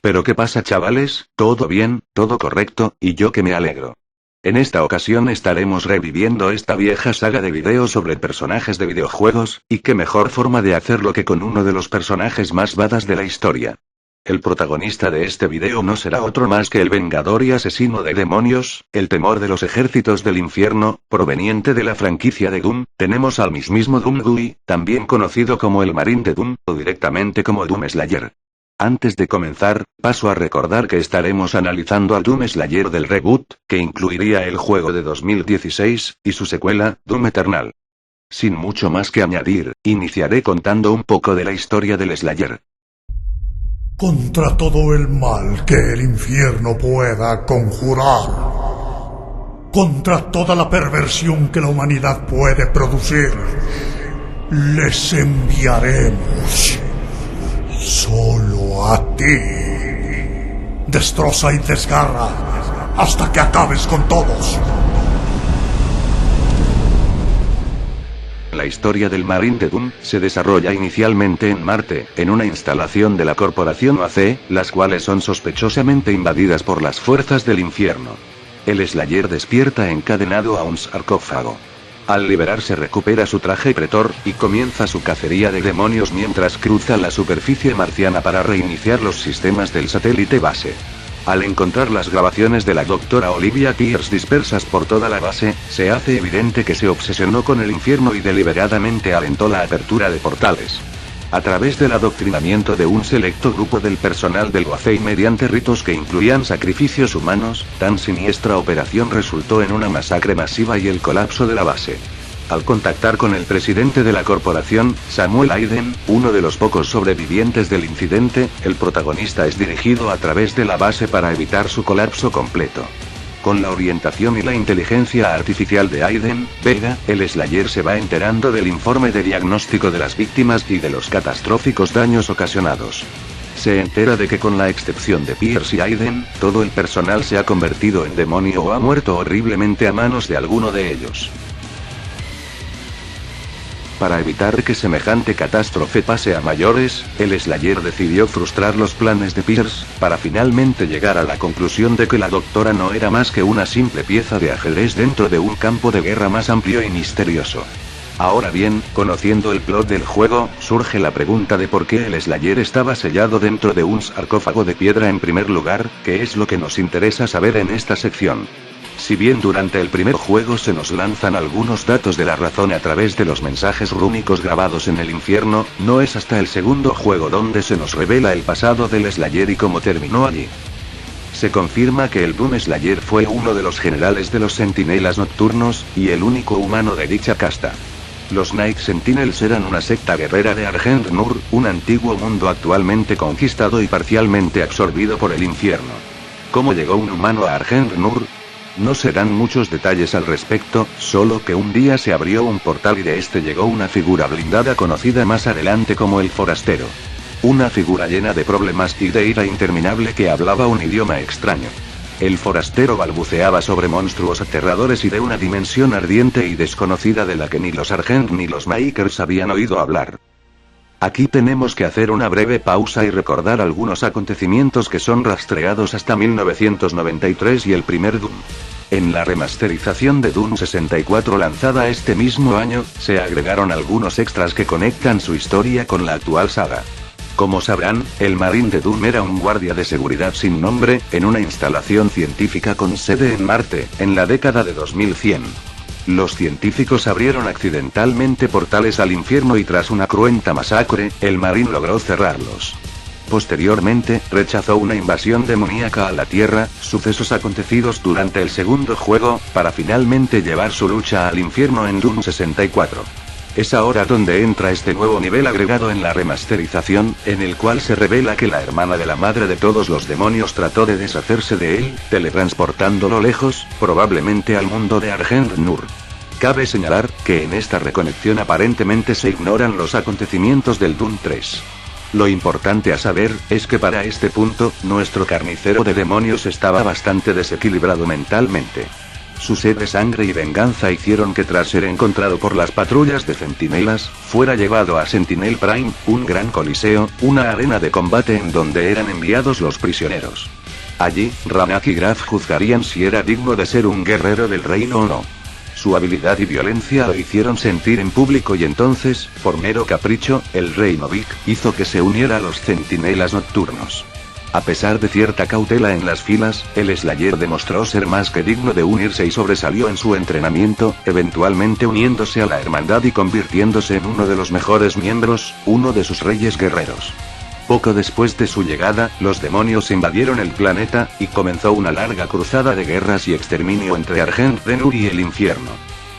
Pero ¿qué pasa, chavales? ¿Todo bien? ¿Todo correcto? Y yo que me alegro. En esta ocasión estaremos reviviendo esta vieja saga de videos sobre personajes de videojuegos, y qué mejor forma de hacerlo que con uno de los personajes más badass de la historia. El protagonista de este video no será otro más que el vengador y asesino de demonios, el temor de los ejércitos del infierno, proveniente de la franquicia de Doom. Tenemos al mismísimo Doom Dewey, también conocido como el Marín de Doom, o directamente como Doom Slayer. Antes de comenzar, paso a recordar que estaremos analizando al Doom Slayer del reboot, que incluiría el juego de 2016, y su secuela, Doom Eternal. Sin mucho más que añadir, iniciaré contando un poco de la historia del Slayer. Contra todo el mal que el infierno pueda conjurar, contra toda la perversión que la humanidad puede producir, les enviaremos solo a ti. Destroza y desgarra hasta que acabes con todos. La historia del Marín de Doom se desarrolla inicialmente en Marte, en una instalación de la corporación OAC, las cuales son sospechosamente invadidas por las fuerzas del infierno. El Slayer despierta encadenado a un sarcófago. Al liberarse recupera su traje pretor, y comienza su cacería de demonios mientras cruza la superficie marciana para reiniciar los sistemas del satélite base. Al encontrar las grabaciones de la doctora Olivia Pierce dispersas por toda la base, se hace evidente que se obsesionó con el infierno y deliberadamente alentó la apertura de portales. A través del adoctrinamiento de un selecto grupo del personal del OAC y mediante ritos que incluían sacrificios humanos, tan siniestra operación resultó en una masacre masiva y el colapso de la base. Al contactar con el presidente de la corporación, Samuel Hayden, uno de los pocos sobrevivientes del incidente, el protagonista es dirigido a través de la base para evitar su colapso completo. Con la orientación y la inteligencia artificial de Hayden, Vega, el Slayer se va enterando del informe de diagnóstico de las víctimas y de los catastróficos daños ocasionados. Se entera de que con la excepción de Pierce y Hayden, todo el personal se ha convertido en demonio o ha muerto horriblemente a manos de alguno de ellos. Para evitar que semejante catástrofe pase a mayores, el Slayer decidió frustrar los planes de Pierce, para finalmente llegar a la conclusión de que la doctora no era más que una simple pieza de ajedrez dentro de un campo de guerra más amplio y misterioso. Ahora bien, conociendo el plot del juego, surge la pregunta de por qué el Slayer estaba sellado dentro de un sarcófago de piedra en primer lugar, que es lo que nos interesa saber en esta sección. Si bien durante el primer juego se nos lanzan algunos datos de la razón a través de los mensajes rúnicos grabados en el infierno, no es hasta el segundo juego donde se nos revela el pasado del Slayer y cómo terminó allí. Se confirma que el Doom Slayer fue uno de los generales de los Centinelas Nocturnos, y el único humano de dicha casta. Los Night Sentinels eran una secta guerrera de Argent-Nur, un antiguo mundo actualmente conquistado y parcialmente absorbido por el infierno. ¿Cómo llegó un humano a Argent-Nur? No se dan muchos detalles al respecto, solo que un día se abrió un portal y de este llegó una figura blindada conocida más adelante como el Forastero. Una figura llena de problemas y de ira interminable que hablaba un idioma extraño. El Forastero balbuceaba sobre monstruos aterradores y de una dimensión ardiente y desconocida de la que ni los Argent ni los Makers habían oído hablar. Aquí tenemos que hacer una breve pausa y recordar algunos acontecimientos que son rastreados hasta 1993 y el primer Doom. En la remasterización de Doom 64 lanzada este mismo año, se agregaron algunos extras que conectan su historia con la actual saga. Como sabrán, el Marín de Doom era un guardia de seguridad sin nombre, en una instalación científica con sede en Marte, en la década de 2100. Los científicos abrieron accidentalmente portales al infierno y tras una cruenta masacre, el Marín logró cerrarlos. Posteriormente, rechazó una invasión demoníaca a la Tierra, sucesos acontecidos durante el segundo juego, para finalmente llevar su lucha al infierno en Doom 64. Es ahora donde entra este nuevo nivel agregado en la remasterización, en el cual se revela que la hermana de la madre de todos los demonios trató de deshacerse de él, teletransportándolo lejos, probablemente al mundo de Argent-Nur. Cabe señalar, que en esta reconexión aparentemente se ignoran los acontecimientos del Doom 3. Lo importante a saber, es que para este punto, nuestro carnicero de demonios estaba bastante desequilibrado mentalmente. Su sed de sangre y venganza hicieron que tras ser encontrado por las patrullas de centinelas, fuera llevado a Sentinel Prime, un gran coliseo, una arena de combate en donde eran enviados los prisioneros. Allí, Ranak y Graf juzgarían si era digno de ser un guerrero del reino o no. Su habilidad y violencia lo hicieron sentir en público y entonces, por mero capricho, el rey Novik hizo que se uniera a los centinelas nocturnos. A pesar de cierta cautela en las filas, el Slayer demostró ser más que digno de unirse y sobresalió en su entrenamiento, eventualmente uniéndose a la hermandad y convirtiéndose en uno de los mejores miembros, uno de sus reyes guerreros. Poco después de su llegada, los demonios invadieron el planeta, y comenzó una larga cruzada de guerras y exterminio entre Argent Denur y el infierno.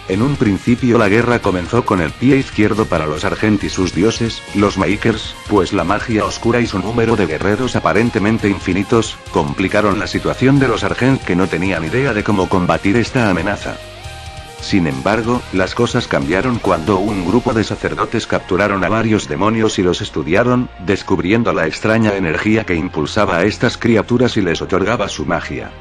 En un principio la guerra comenzó con el pie izquierdo para los Argent y sus dioses, los Makers, pues la magia oscura y su número de guerreros aparentemente infinitos, complicaron la situación de los Argent que no tenían idea de cómo combatir esta amenaza. Sin embargo, las cosas cambiaron cuando un grupo de sacerdotes capturaron a varios demonios y los estudiaron, descubriendo la extraña energía que impulsaba a estas criaturas y les otorgaba su magia.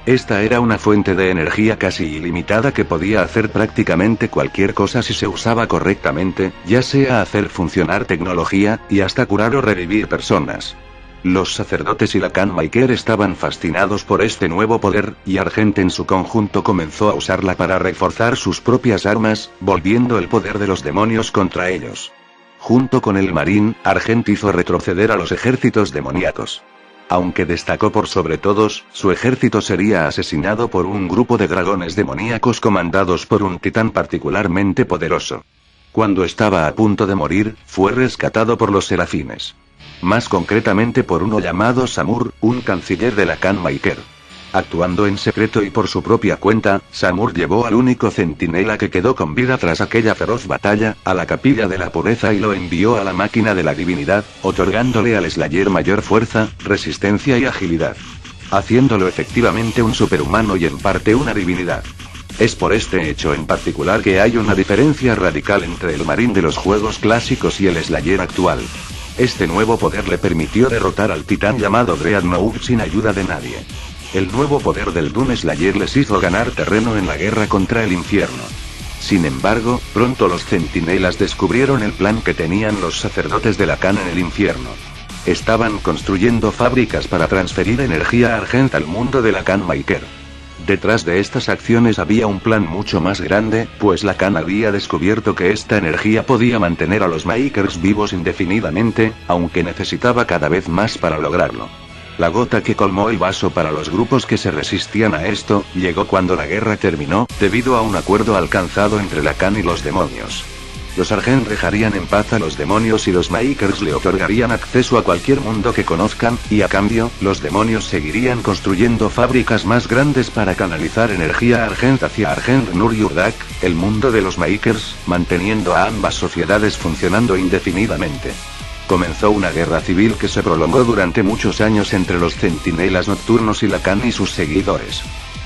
Esta era una fuente de energía casi ilimitada que podía hacer prácticamente cualquier cosa si se usaba correctamente, ya sea hacer funcionar tecnología, y hasta curar o revivir personas. Los sacerdotes y la Khan Maykr estaban fascinados por este nuevo poder, y Argent en su conjunto comenzó a usarla para reforzar sus propias armas, volviendo el poder de los demonios contra ellos. Junto con el Marín, Argent hizo retroceder a los ejércitos demoníacos. Aunque destacó por sobre todos, su ejército sería asesinado por un grupo de dragones demoníacos comandados por un titán particularmente poderoso. Cuando estaba a punto de morir, fue rescatado por los serafines. Más concretamente por uno llamado Samur, un canciller de la Khan Maykr. Actuando en secreto y por su propia cuenta, Samur llevó al único centinela que quedó con vida tras aquella feroz batalla, a la capilla de la pureza y lo envió a la máquina de la divinidad, otorgándole al Slayer mayor fuerza, resistencia y agilidad. Haciéndolo efectivamente un superhumano y en parte una divinidad. Es por este hecho en particular que hay una diferencia radical entre el Marín de los juegos clásicos y el Slayer actual. Este nuevo poder le permitió derrotar al titán llamado Dreadnought sin ayuda de nadie. El nuevo poder del Doom Slayer les hizo ganar terreno en la guerra contra el infierno. Sin embargo, pronto los centinelas descubrieron el plan que tenían los sacerdotes de la Khan en el infierno. Estaban construyendo fábricas para transferir energía Argent al mundo de la Khan Maykr. Detrás de estas acciones había un plan mucho más grande, pues la Khan había descubierto que esta energía podía mantener a los Makers vivos indefinidamente, aunque necesitaba cada vez más para lograrlo. La gota que colmó el vaso para los grupos que se resistían a esto, llegó cuando la guerra terminó, debido a un acuerdo alcanzado entre la Khan y los demonios. Los Argent dejarían en paz a los demonios y los Makers le otorgarían acceso a cualquier mundo que conozcan, y a cambio, los demonios seguirían construyendo fábricas más grandes para canalizar energía Argent hacia Argent Nur y Urdak, el mundo de los Makers, manteniendo a ambas sociedades funcionando indefinidamente. Comenzó una guerra civil que se prolongó durante muchos años entre los centinelas nocturnos y la Khan y sus seguidores.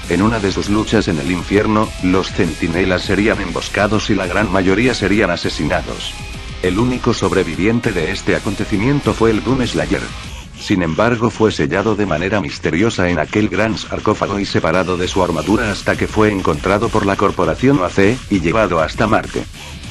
En una de sus luchas en el infierno, los centinelas serían emboscados y la gran mayoría serían asesinados. El único sobreviviente de este acontecimiento fue el Doom Slayer. Sin embargo, fue sellado de manera misteriosa en aquel gran sarcófago y separado de su armadura hasta que fue encontrado por la corporación OAC, y llevado hasta Marte.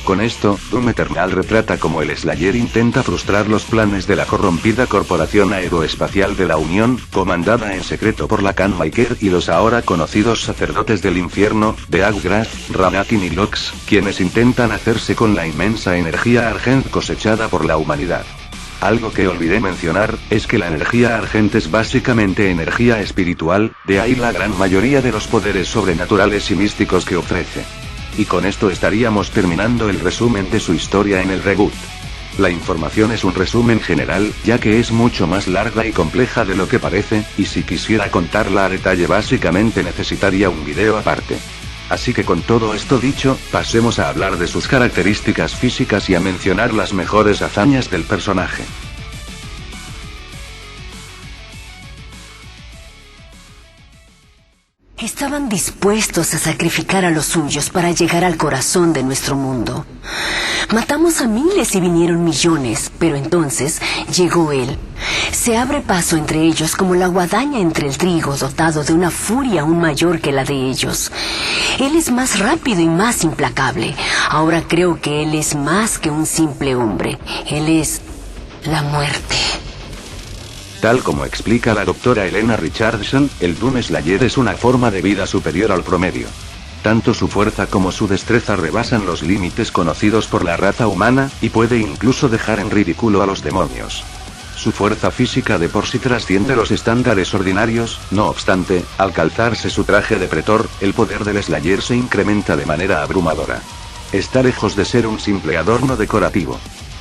Con esto, Doom Eternal retrata cómo el Slayer intenta frustrar los planes de la corrompida Corporación Aeroespacial de la Unión, comandada en secreto por la Khan Maykr y los ahora conocidos sacerdotes del infierno, de Aggrath, Ranakin y Lox, quienes intentan hacerse con la inmensa energía Argent cosechada por la humanidad. Algo que olvidé mencionar, es que la energía Argent es básicamente energía espiritual, de ahí la gran mayoría de los poderes sobrenaturales y místicos que ofrece. Y con esto estaríamos terminando el resumen de su historia en el reboot. La información es un resumen general, ya que es mucho más larga y compleja de lo que parece, y si quisiera contarla a detalle básicamente necesitaría un video aparte. Así que con todo esto dicho, pasemos a hablar de sus características físicas y a mencionar las mejores hazañas del personaje. Estaban dispuestos a sacrificar a los suyos para llegar al corazón de nuestro mundo. Matamos a miles y vinieron millones, pero entonces llegó él. Se abre paso entre ellos como la guadaña entre el trigo, dotado de una furia aún mayor que la de ellos. Él es más rápido y más implacable. Ahora creo que él es más que un simple hombre. Él es la muerte. Tal como explica la doctora Elena Richardson, el Doom Slayer es una forma de vida superior al promedio. Tanto su fuerza como su destreza rebasan los límites conocidos por la raza humana, y puede incluso dejar en ridículo a los demonios. Su fuerza física de por sí trasciende los estándares ordinarios, no obstante, al calzarse su traje de pretor, el poder del Slayer se incrementa de manera abrumadora. Está lejos de ser un simple adorno decorativo.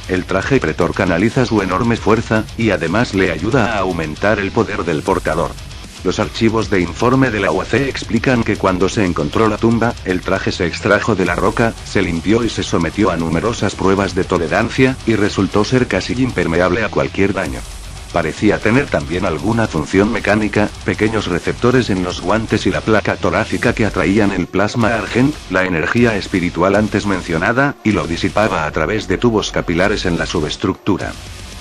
El traje pretor canaliza su enorme fuerza, y además le ayuda a aumentar el poder del portador. Los archivos de informe de la UAC explican que cuando se encontró la tumba, el traje se extrajo de la roca, se limpió y se sometió a numerosas pruebas de tolerancia, y resultó ser casi impermeable a cualquier daño. Parecía tener también alguna función mecánica, pequeños receptores en los guantes y la placa torácica que atraían el plasma argent, la energía espiritual antes mencionada, y lo disipaba a través de tubos capilares en la subestructura.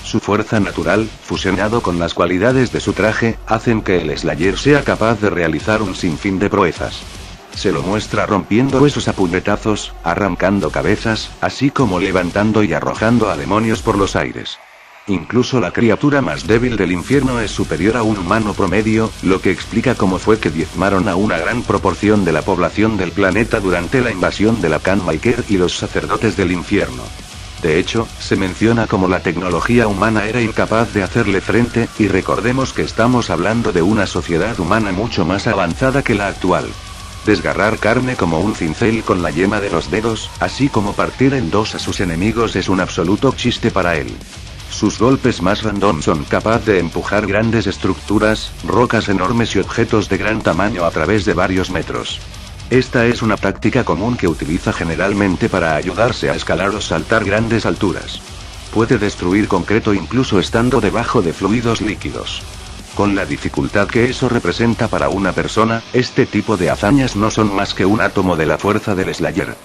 Su fuerza natural, fusionado con las cualidades de su traje, hacen que el Slayer sea capaz de realizar un sinfín de proezas. Se lo muestra rompiendo huesos a puñetazos, arrancando cabezas, así como levantando y arrojando a demonios por los aires. Incluso la criatura más débil del infierno es superior a un humano promedio, lo que explica cómo fue que diezmaron a una gran proporción de la población del planeta durante la invasión de la Khan Maykr y los sacerdotes del infierno. De hecho, se menciona como la tecnología humana era incapaz de hacerle frente, y recordemos que estamos hablando de una sociedad humana mucho más avanzada que la actual. Desgarrar carne como un cincel con la yema de los dedos, así como partir en dos a sus enemigos es un absoluto chiste para él. Sus golpes más random son capaces de empujar grandes estructuras, rocas enormes y objetos de gran tamaño a través de varios metros. Esta es una táctica común que utiliza generalmente para ayudarse a escalar o saltar grandes alturas. Puede destruir concreto incluso estando debajo de fluidos líquidos. Con la dificultad que eso representa para una persona, este tipo de hazañas no son más que un átomo de la fuerza del Slayer.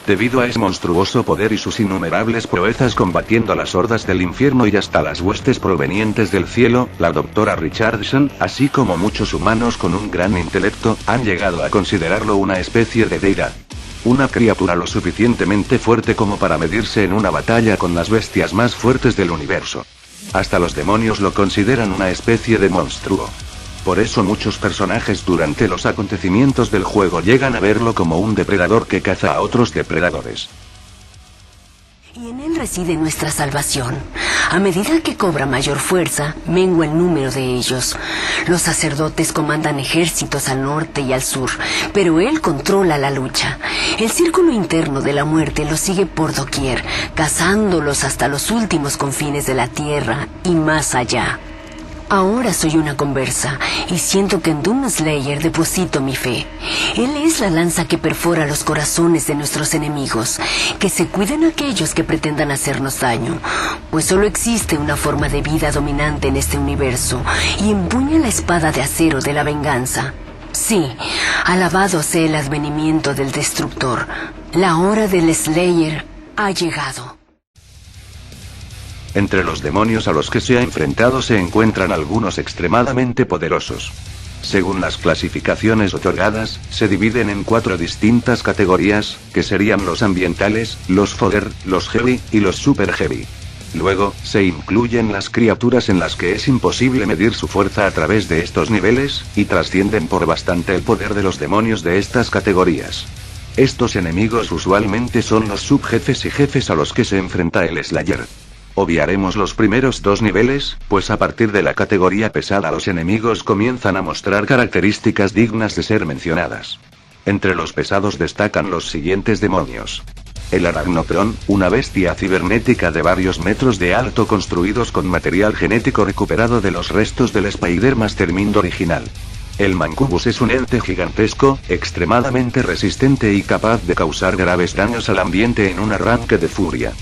Debido a ese monstruoso poder y sus innumerables proezas combatiendo a las hordas del infierno y hasta las huestes provenientes del cielo, la doctora Richardson, así como muchos humanos con un gran intelecto, han llegado a considerarlo una especie de deidad. Una criatura lo suficientemente fuerte como para medirse en una batalla con las bestias más fuertes del universo. Hasta los demonios lo consideran una especie de monstruo. Por eso muchos personajes durante los acontecimientos del juego llegan a verlo como un depredador que caza a otros depredadores. Y en él reside nuestra salvación. A medida que cobra mayor fuerza, mengua el número de ellos. Los sacerdotes comandan ejércitos al norte y al sur, pero él controla la lucha. El círculo interno de la muerte los sigue por doquier, cazándolos hasta los últimos confines de la tierra y más allá. Ahora soy una conversa, y siento que en Doom Slayer deposito mi fe. Él es la lanza que perfora los corazones de nuestros enemigos. Que se cuiden aquellos que pretendan hacernos daño, pues solo existe una forma de vida dominante en este universo, y empuña la espada de acero de la venganza. Sí, alabado sea el advenimiento del Destructor. La hora del Slayer ha llegado. Entre los demonios a los que se ha enfrentado se encuentran algunos extremadamente poderosos. Según las clasificaciones otorgadas, se dividen en 4 distintas categorías, que serían los ambientales, los fodder, los heavy, y los super heavy. Luego, se incluyen las criaturas en las que es imposible medir su fuerza a través de estos niveles, y trascienden por bastante el poder de los demonios de estas categorías. Estos enemigos usualmente son los subjefes y jefes a los que se enfrenta el Slayer. Obviaremos los primeros 2 niveles, pues a partir de la categoría pesada los enemigos comienzan a mostrar características dignas de ser mencionadas. Entre los pesados destacan los siguientes demonios. El Arachnotron, una bestia cibernética de varios metros de alto construidos con material genético recuperado de los restos del Spider Mastermind original. El Mancubus es un ente gigantesco, extremadamente resistente y capaz de causar graves daños al ambiente en un arranque de furia.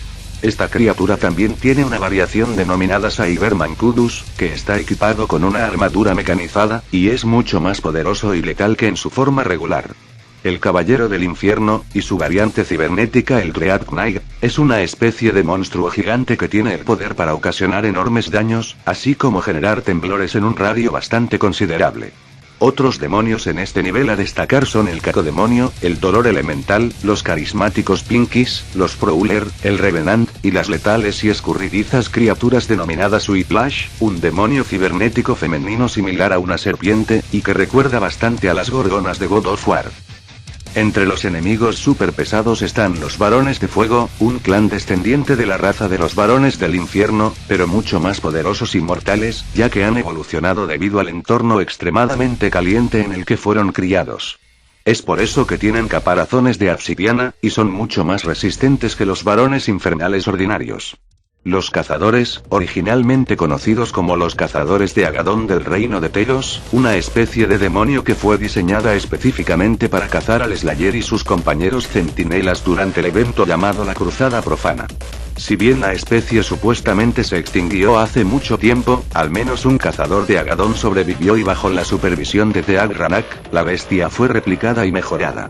Esta criatura también tiene una variación denominada Cyber Mancubus, que está equipado con una armadura mecanizada, y es mucho más poderoso y letal que en su forma regular. El Caballero del Infierno, y su variante cibernética el Dread Knight, es una especie de monstruo gigante que tiene el poder para ocasionar enormes daños, así como generar temblores en un radio bastante considerable. Otros demonios en este nivel a destacar son el Cacodemonio, el Dolor Elemental, los carismáticos Pinkies, los Prowler, el Revenant, y las letales y escurridizas criaturas denominadas Whiplash, un demonio cibernético femenino similar a una serpiente, y que recuerda bastante a las gorgonas de God of War. Entre los enemigos super pesados están los Varones de Fuego, un clan descendiente de la raza de los Varones del Infierno, pero mucho más poderosos y mortales, ya que han evolucionado debido al entorno extremadamente caliente en el que fueron criados. Es por eso que tienen caparazones de obsidiana, y son mucho más resistentes que los Varones infernales ordinarios. Los cazadores, originalmente conocidos como los cazadores de Agadón del reino de Telos, una especie de demonio que fue diseñada específicamente para cazar al Slayer y sus compañeros centinelas durante el evento llamado la Cruzada Profana. Si bien la especie supuestamente se extinguió hace mucho tiempo, al menos un cazador de Agadón sobrevivió y bajo la supervisión de Teag Ranak, la bestia fue replicada y mejorada.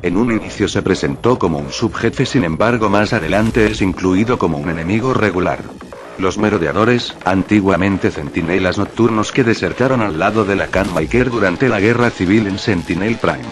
En un inicio se presentó como un subjefe, sin embargo más adelante es incluido como un enemigo regular. Los merodeadores, antiguamente centinelas nocturnos que desertaron al lado de la Khan Maykr durante la guerra civil en Sentinel Prime.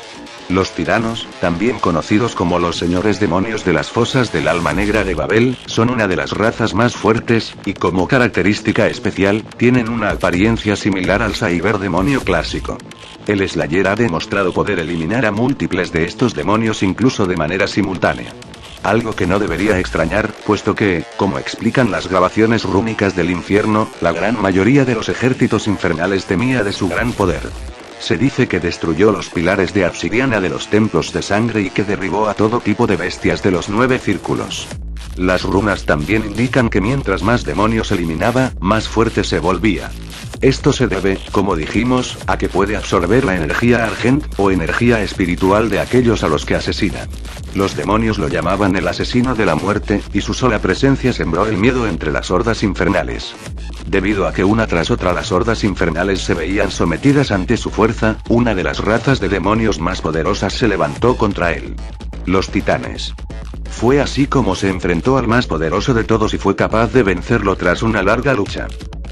Los tiranos, también conocidos como los señores demonios de las fosas del alma negra de Babel, son una de las razas más fuertes, y como característica especial, tienen una apariencia similar al cyberdemonio clásico. El Slayer ha demostrado poder eliminar a múltiples de estos demonios incluso de manera simultánea. Algo que no debería extrañar, puesto que, como explican las grabaciones rúnicas del infierno, la gran mayoría de los ejércitos infernales temía de su gran poder. Se dice que destruyó los pilares de obsidiana de los templos de sangre y que derribó a todo tipo de bestias de los 9 círculos. Las runas también indican que mientras más demonios eliminaba, más fuerte se volvía. Esto se debe, como dijimos, a que puede absorber la energía argent, o energía espiritual de aquellos a los que asesina. Los demonios lo llamaban el asesino de la muerte, y su sola presencia sembró el miedo entre las hordas infernales. Debido a que una tras otra las hordas infernales se veían sometidas ante su fuerza, una de las razas de demonios más poderosas se levantó contra él. Los titanes. Fue así como se enfrentó al más poderoso de todos y fue capaz de vencerlo tras una larga lucha.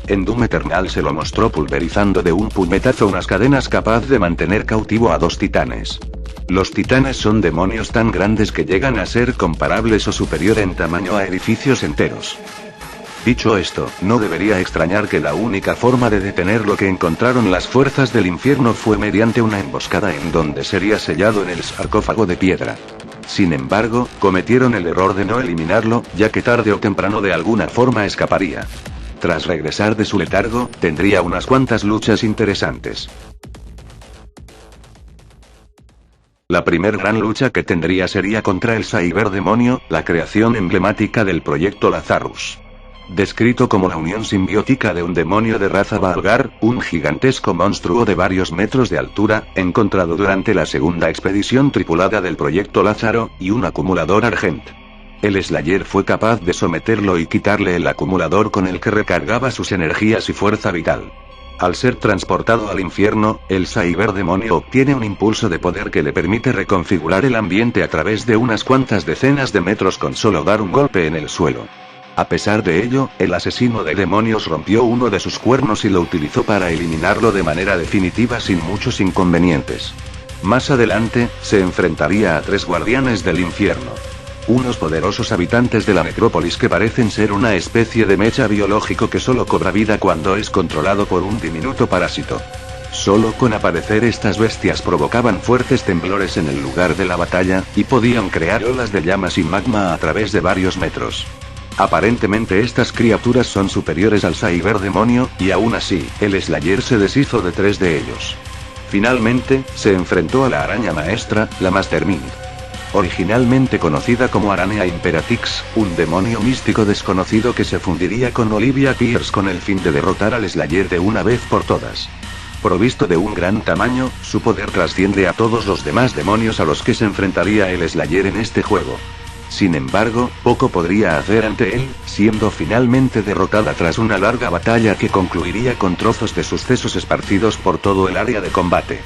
En Doom Eternal se lo mostró pulverizando de un puñetazo unas cadenas capaz de mantener cautivo a 2 titanes. Los titanes son demonios tan grandes que llegan a ser comparables o superior en tamaño a edificios enteros. Dicho esto, no debería extrañar que la única forma de detener lo que encontraron las fuerzas del infierno fue mediante una emboscada en donde sería sellado en el sarcófago de piedra. Sin embargo, cometieron el error de no eliminarlo, ya que tarde o temprano de alguna forma escaparía. Tras regresar de su letargo, tendría unas cuantas luchas interesantes. La primer gran lucha que tendría sería contra el Cyberdemonio, la creación emblemática del proyecto Lazarus. Descrito como la unión simbiótica de un demonio de raza Valgar, un gigantesco monstruo de varios metros de altura, encontrado durante la segunda expedición tripulada del proyecto Lázaro, y un acumulador Argent. El Slayer fue capaz de someterlo y quitarle el acumulador con el que recargaba sus energías y fuerza vital. Al ser transportado al infierno, el Cyberdemonio obtiene un impulso de poder que le permite reconfigurar el ambiente a través de unas cuantas decenas de metros con solo dar un golpe en el suelo. A pesar de ello, el asesino de demonios rompió uno de sus cuernos y lo utilizó para eliminarlo de manera definitiva sin muchos inconvenientes. Más adelante, se enfrentaría a 3 guardianes del infierno. Unos poderosos habitantes de la necrópolis que parecen ser una especie de mecha biológico que solo cobra vida cuando es controlado por un diminuto parásito. Solo con aparecer estas bestias provocaban fuertes temblores en el lugar de la batalla, y podían crear olas de llamas y magma a través de varios metros. Aparentemente estas criaturas son superiores al Cyberdemonio, y aún así, el Slayer se deshizo de 3 de ellos. Finalmente, se enfrentó a la araña maestra, la Mastermind. Originalmente conocida como Araña Imperatix, un demonio místico desconocido que se fundiría con Olivia Pierce con el fin de derrotar al Slayer de una vez por todas. Provisto de un gran tamaño, su poder trasciende a todos los demás demonios a los que se enfrentaría el Slayer en este juego. Sin embargo, poco podría hacer ante él, siendo finalmente derrotada tras una larga batalla que concluiría con trozos de sus sesos esparcidos por todo el área de combate.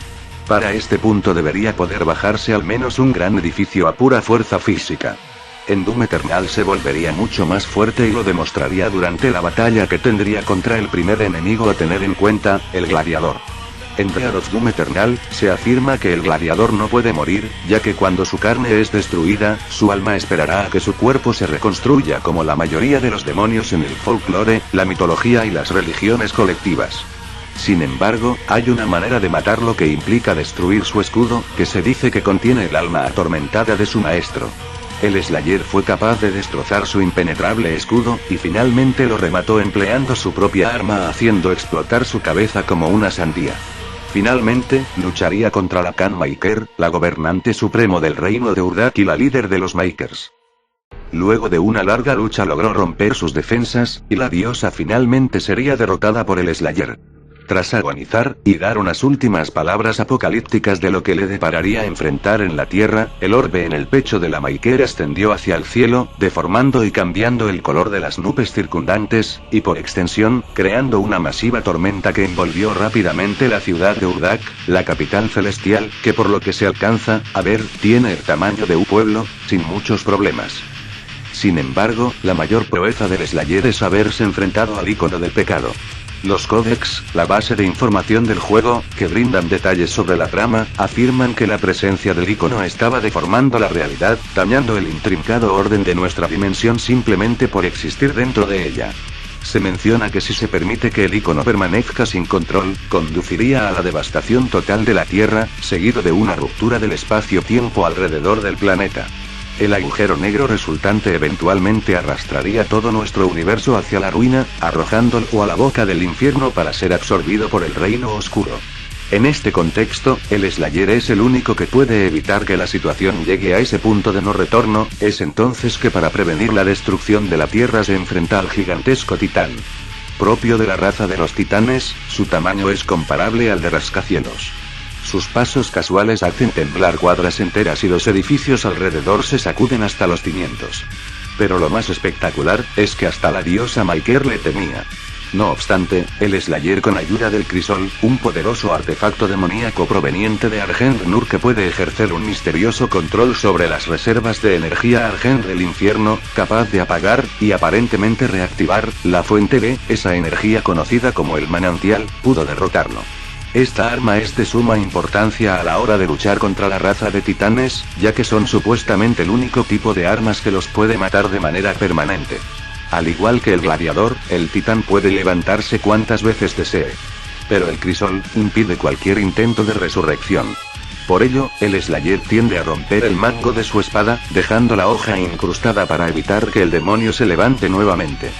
Para este punto debería poder bajarse al menos un gran edificio a pura fuerza física. En Doom Eternal se volvería mucho más fuerte y lo demostraría durante la batalla que tendría contra el primer enemigo a tener en cuenta, el Gladiador. En Rear of Doom Eternal, se afirma que el Gladiador no puede morir, ya que cuando su carne es destruida, su alma esperará a que su cuerpo se reconstruya como la mayoría de los demonios en el folclore, la mitología y las religiones colectivas. Sin embargo, hay una manera de matarlo que implica destruir su escudo, que se dice que contiene el alma atormentada de su maestro. El Slayer fue capaz de destrozar su impenetrable escudo, y finalmente lo remató empleando su propia arma haciendo explotar su cabeza como una sandía. Finalmente, lucharía contra la Khan Maykr, la gobernante supremo del reino de Urdak y la líder de los Makers. Luego de una larga lucha logró romper sus defensas, y la diosa finalmente sería derrotada por el Slayer. Tras agonizar, y dar unas últimas palabras apocalípticas de lo que le depararía enfrentar en la tierra, el orbe en el pecho de la Maykr ascendió hacia el cielo, deformando y cambiando el color de las nubes circundantes, y por extensión, creando una masiva tormenta que envolvió rápidamente la ciudad de Urdak, la capital celestial, que por lo que se alcanza a ver, tiene el tamaño de un pueblo, sin muchos problemas. Sin embargo, la mayor proeza del Slayer es haberse enfrentado al ícono del pecado. Los códex, la base de información del juego, que brindan detalles sobre la trama, afirman que la presencia del ícono estaba deformando la realidad, dañando el intrincado orden de nuestra dimensión simplemente por existir dentro de ella. Se menciona que si se permite que el ícono permanezca sin control, conduciría a la devastación total de la Tierra, seguido de una ruptura del espacio-tiempo alrededor del planeta. El agujero negro resultante eventualmente arrastraría todo nuestro universo hacia la ruina, arrojándolo a la boca del infierno para ser absorbido por el reino oscuro. En este contexto, el Slayer es el único que puede evitar que la situación llegue a ese punto de no retorno, es entonces que para prevenir la destrucción de la Tierra se enfrenta al gigantesco titán. Propio de la raza de los titanes, su tamaño es comparable al de rascacielos. Sus pasos casuales hacen temblar cuadras enteras y los edificios alrededor se sacuden hasta los cimientos. Pero lo más espectacular, es que hasta la diosa Maykr le temía. No obstante, el Slayer con ayuda del Crisol, un poderoso artefacto demoníaco proveniente de Argent-Nur que puede ejercer un misterioso control sobre las reservas de energía Argent del infierno, capaz de apagar, y aparentemente reactivar, la fuente de esa energía conocida como el manantial, pudo derrotarlo. Esta arma es de suma importancia a la hora de luchar contra la raza de titanes, ya que son supuestamente el único tipo de armas que los puede matar de manera permanente. Al igual que el gladiador, el titán puede levantarse cuantas veces desee. Pero el crisol impide cualquier intento de resurrección. Por ello, el Slayer tiende a romper el mango de su espada, dejando la hoja incrustada para evitar que el demonio se levante nuevamente.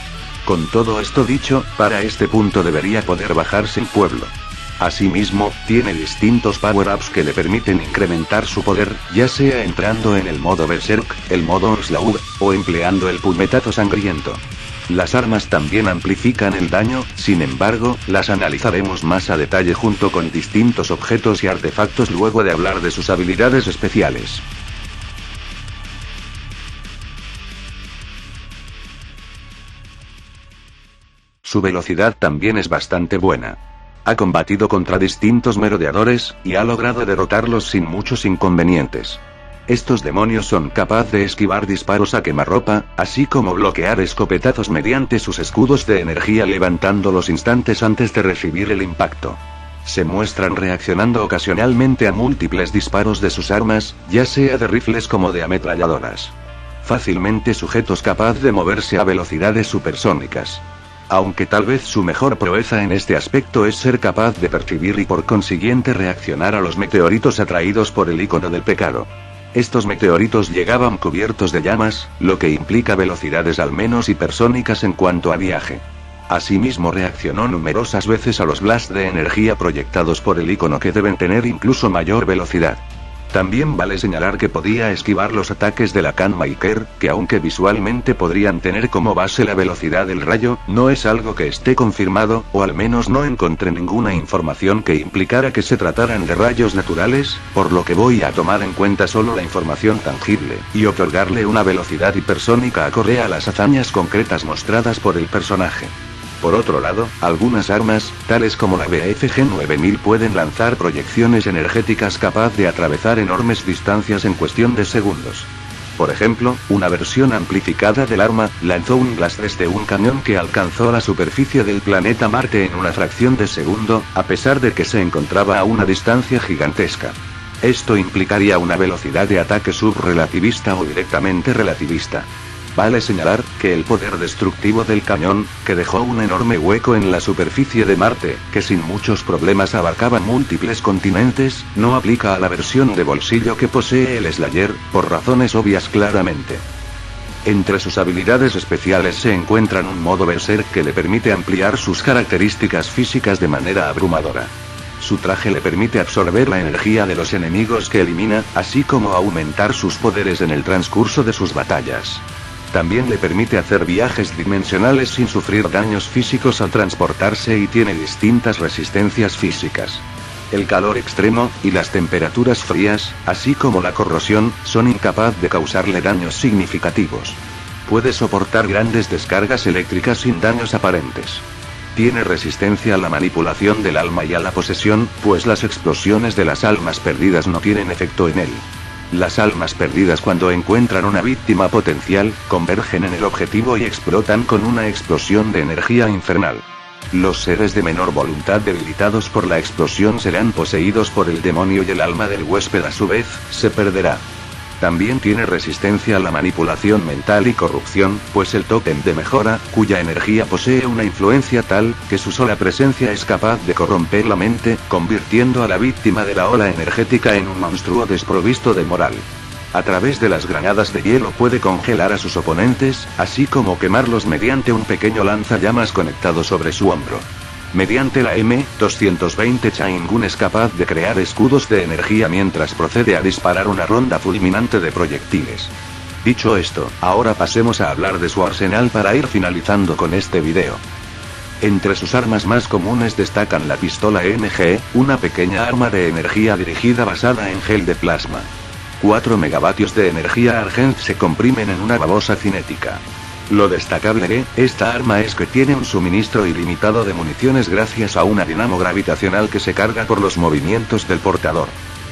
Con todo esto dicho, para este punto debería poder bajarse el pueblo. Asimismo, tiene distintos power-ups que le permiten incrementar su poder, ya sea entrando en el modo Berserk, el modo Onslaught, o empleando el puñetazo sangriento. Las armas también amplifican el daño, sin embargo, las analizaremos más a detalle junto con distintos objetos y artefactos luego de hablar de sus habilidades especiales. Su velocidad también es bastante buena. Ha combatido contra distintos merodeadores, y ha logrado derrotarlos sin muchos inconvenientes. Estos demonios son capaces de esquivar disparos a quemarropa, así como bloquear escopetazos mediante sus escudos de energía levantándolos instantes antes de recibir el impacto. Se muestran reaccionando ocasionalmente a múltiples disparos de sus armas, ya sea de rifles como de ametralladoras. Fácilmente sujetos capaces de moverse a velocidades supersónicas. Aunque tal vez su mejor proeza en este aspecto es ser capaz de percibir y por consiguiente reaccionar a los meteoritos atraídos por el icono del pecado. Estos meteoritos llegaban cubiertos de llamas, lo que implica velocidades al menos hipersónicas en cuanto a viaje. Asimismo reaccionó numerosas veces a los blasts de energía proyectados por el icono que deben tener incluso mayor velocidad. También vale señalar que podía esquivar los ataques de la Khan Maykr, que aunque visualmente podrían tener como base la velocidad del rayo, no es algo que esté confirmado, o al menos no encontré ninguna información que implicara que se trataran de rayos naturales, por lo que voy a tomar en cuenta solo la información tangible, y otorgarle una velocidad hipersónica acorde a las hazañas concretas mostradas por el personaje. Por otro lado, algunas armas, tales como la BFG 9000 pueden lanzar proyecciones energéticas capaz de atravesar enormes distancias en cuestión de segundos. Por ejemplo, una versión amplificada del arma, lanzó un blast desde un cañón que alcanzó la superficie del planeta Marte en una fracción de segundo, a pesar de que se encontraba a una distancia gigantesca. Esto implicaría una velocidad de ataque subrelativista o directamente relativista. Vale señalar, que el poder destructivo del cañón, que dejó un enorme hueco en la superficie de Marte, que sin muchos problemas abarcaba múltiples continentes, no aplica a la versión de bolsillo que posee el Slayer, por razones obvias claramente. Entre sus habilidades especiales se encuentran un modo Berserk que le permite ampliar sus características físicas de manera abrumadora. Su traje le permite absorber la energía de los enemigos que elimina, así como aumentar sus poderes en el transcurso de sus batallas. También le permite hacer viajes dimensionales sin sufrir daños físicos al transportarse y tiene distintas resistencias físicas. El calor extremo, y las temperaturas frías, así como la corrosión, son incapaz de causarle daños significativos. Puede soportar grandes descargas eléctricas sin daños aparentes. Tiene resistencia a la manipulación del alma y a la posesión, pues las explosiones de las almas perdidas no tienen efecto en él. Las almas perdidas cuando encuentran una víctima potencial, convergen en el objetivo y explotan con una explosión de energía infernal. Los seres de menor voluntad debilitados por la explosión serán poseídos por el demonio y el alma del huésped a su vez, se perderá. También tiene resistencia a la manipulación mental y corrupción, pues el tótem de mejora, cuya energía posee una influencia tal, que su sola presencia es capaz de corromper la mente, convirtiendo a la víctima de la ola energética en un monstruo desprovisto de moral. A través de las granadas de hielo puede congelar a sus oponentes, así como quemarlos mediante un pequeño lanzallamas conectado sobre su hombro. Mediante la M220 Chain-Gun es capaz de crear escudos de energía mientras procede a disparar una ronda fulminante de proyectiles. Dicho esto, ahora pasemos a hablar de su arsenal para ir finalizando con este video. Entre sus armas más comunes destacan la pistola MG, una pequeña arma de energía dirigida basada en gel de plasma. 4 megavatios de energía Argent se comprimen en una babosa cinética. Lo destacable de esta arma es que tiene un suministro ilimitado de municiones gracias a una dinamo gravitacional que se carga por los movimientos del portador.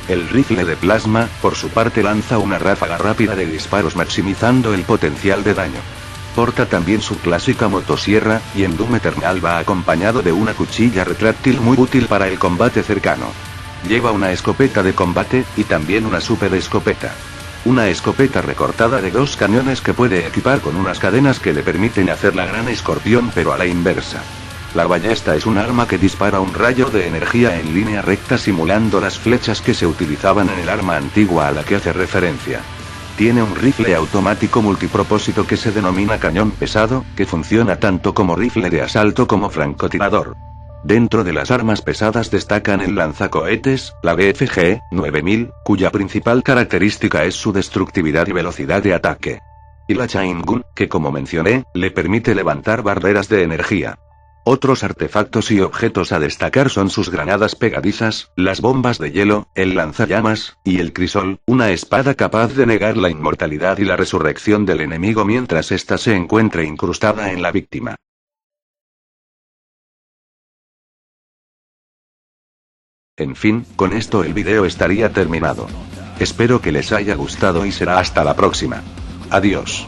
El rifle de plasma, por su parte, lanza una ráfaga rápida de disparos maximizando el potencial de daño. Porta también su clásica motosierra, y en Doom Eternal va acompañado de una cuchilla retráctil muy útil para el combate cercano. Lleva una escopeta de combate, y también una super escopeta. Una escopeta recortada de 2 cañones que puede equipar con unas cadenas que le permiten hacer la gran escorpión pero a la inversa. La ballesta es un arma que dispara un rayo de energía en línea recta simulando las flechas que se utilizaban en el arma antigua a la que hace referencia. Tiene un rifle automático multipropósito que se denomina cañón pesado, que funciona tanto como rifle de asalto como francotirador. Dentro de las armas pesadas destacan el lanzacohetes, la BFG 9000, cuya principal característica es su destructividad y velocidad de ataque. Y la Chain-Gun, que como mencioné, le permite levantar barreras de energía. Otros artefactos y objetos a destacar son sus granadas pegadizas, las bombas de hielo, el lanzallamas, y el crisol, una espada capaz de negar la inmortalidad y la resurrección del enemigo mientras ésta se encuentre incrustada en la víctima. En fin, con esto el video estaría terminado. Espero que les haya gustado y será hasta la próxima. Adiós.